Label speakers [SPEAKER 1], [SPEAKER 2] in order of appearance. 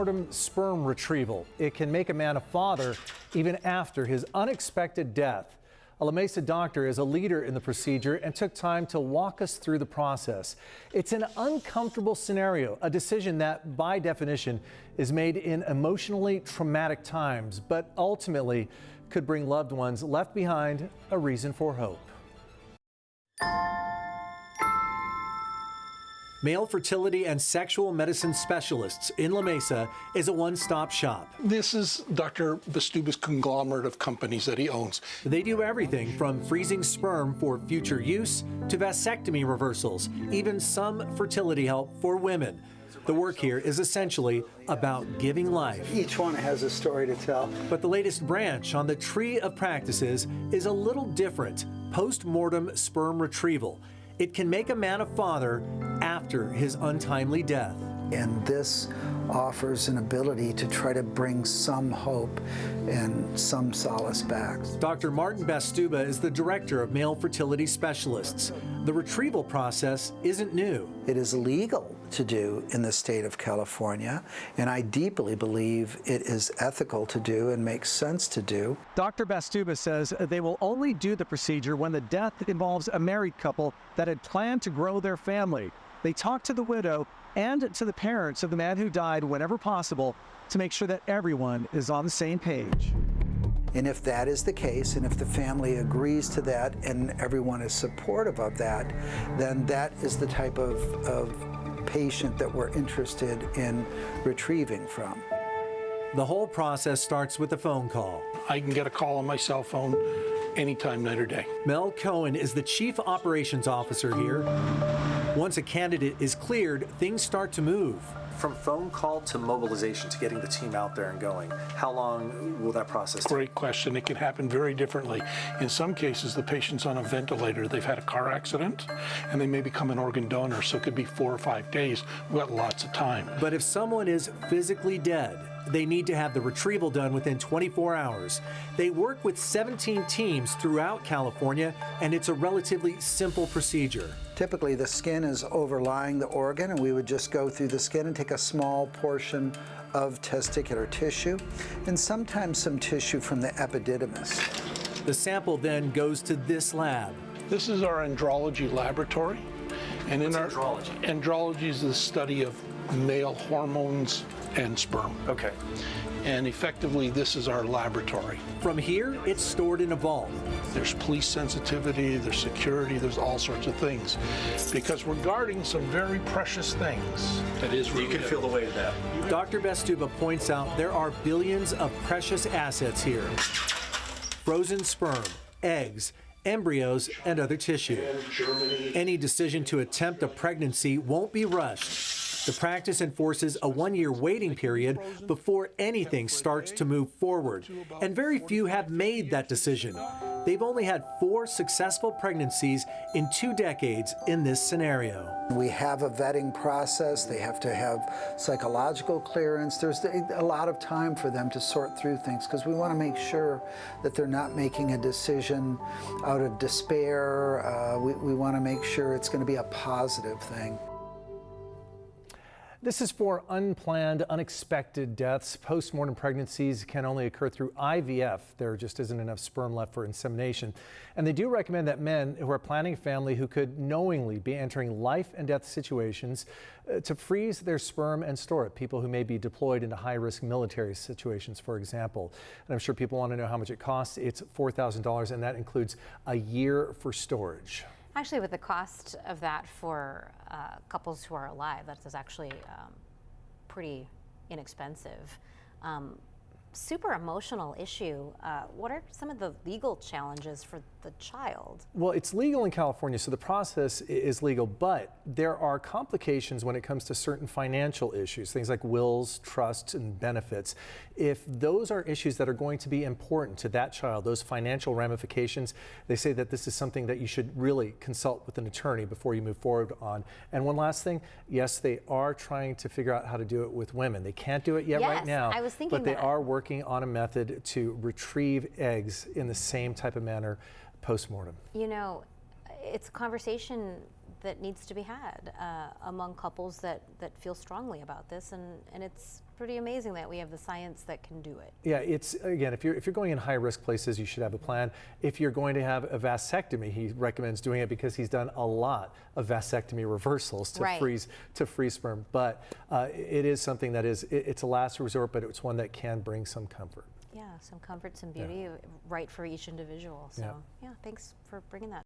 [SPEAKER 1] Postmortem sperm retrieval. It can make a man a father even after his unexpected death. A Mesa doctor is a leader in the procedure and took time to walk us through the process. It's an uncomfortable scenario, a decision that by definition is made in emotionally traumatic times, but ultimately could bring loved ones left behind a reason for hope. Male fertility and sexual medicine specialists in La Mesa is a one-stop shop.
[SPEAKER 2] This is Dr. Bastuba's conglomerate of companies that he owns.
[SPEAKER 1] They do everything from freezing sperm for future use to vasectomy reversals, even some fertility help for women. The work here is essentially about giving life.
[SPEAKER 3] Each one has a story to tell.
[SPEAKER 1] But the latest branch on the tree of practices is a little different: postmortem sperm retrieval. It can make a man a father after his untimely death.
[SPEAKER 3] And this offers an ability to try to bring some hope and some solace back.
[SPEAKER 1] Dr. Martin Bastuba is the director of male fertility specialists. The retrieval process isn't new.
[SPEAKER 3] It is legal to do in the state of California, and I deeply believe it is ethical to do and makes sense to do.
[SPEAKER 1] Dr. Bastuba says they will only do the procedure when the death involves a married couple that had planned to grow their family. They talk to the widow and to the parents of the man who died whenever possible to make sure that everyone is on the same page.
[SPEAKER 3] And if that is the case, and if the family agrees to that and everyone is supportive of that, then that is the type of patient that we're interested in retrieving from.
[SPEAKER 1] The whole process starts with a phone call.
[SPEAKER 2] I can get a call on my cell phone anytime, night or day.
[SPEAKER 1] Mel Cohen is the Chief Operations Officer here. Once a candidate is cleared, things start to move. From phone call to mobilization to getting the team out there and going, how long will that process take?
[SPEAKER 2] Great question. It can happen very differently. In some cases, the patient's on a ventilator. They've had a car accident, and they may become an organ donor, so it could be 4 or 5 days. We've got lots of time.
[SPEAKER 1] But if someone is physically dead, they need to have the retrieval done within 24 hours. They work with 17 teams throughout California, and it's a relatively simple procedure.
[SPEAKER 3] Typically, the skin is overlying the organ, and we would just go through the skin and take a small portion of testicular tissue, and sometimes some tissue from the epididymis.
[SPEAKER 1] The sample then goes to this lab.
[SPEAKER 2] This is our andrology laboratory. And in
[SPEAKER 1] What's
[SPEAKER 2] our
[SPEAKER 1] andrology?
[SPEAKER 2] Andrology is the study of male hormones and sperm.
[SPEAKER 1] Okay.
[SPEAKER 2] And effectively, this is our laboratory.
[SPEAKER 1] From here, it's stored in a vault.
[SPEAKER 2] There's police sensitivity, there's security, there's all sorts of things. Because we're guarding some very precious things. That is really
[SPEAKER 1] You can feel the weight of that. Dr. Bastuba points out there are billions of precious assets here. Frozen sperm, eggs, embryos, and other tissue. Any decision to attempt a pregnancy won't be rushed. The practice enforces a 1-year waiting period before anything starts to move forward, and very few have made that decision. They've only had 4 successful pregnancies in 2 decades in this scenario.
[SPEAKER 3] We have a vetting process. They have to have psychological clearance. There's a lot of time for them to sort through things because we want to make sure that they're not making a decision out of despair. We want to make sure it's going to be a positive thing. This is for unplanned, unexpected deaths. Postmortem pregnancies can only occur through IVF. There just isn't enough sperm left for insemination. And they do recommend that men who are planning a family who could knowingly be entering life and death situations to freeze their sperm and store it. People who may be deployed into high-risk military situations, for example. And I'm sure people want to know how much it costs. It's $4,000, and that includes a year for storage.
[SPEAKER 4] Actually, with the cost of that for couples who are alive, that is actually pretty inexpensive. Super emotional issue. What are some of the legal challenges for the child?
[SPEAKER 1] Well, it's legal in California, so the process is legal, but there are complications when it comes to certain financial issues, things like wills, trusts, and benefits. If those are issues that are going to be important to that child, those financial ramifications, they say that this is something that you should really consult with an attorney before you move forward on. And one last thing, yes, they are trying to figure out how to do it with women. They can't do it yet right now,
[SPEAKER 4] I was thinking
[SPEAKER 1] but they are working on a method to retrieve eggs in the same type of manner post-mortem.
[SPEAKER 4] You know, it's a conversation that needs to be had among couples that feel strongly about this, and it's pretty amazing that we have the science that can do it.
[SPEAKER 3] Yeah, it's, again, if you're going in high risk places, you should have a plan. If you're going to have a vasectomy, he recommends doing it because he's done a lot of vasectomy reversals to freeze sperm. But it is something that it's a last resort, but it's one that can bring some comfort.
[SPEAKER 4] Yeah, some comfort, some beauty, right for each individual. So yeah, thanks for bringing that.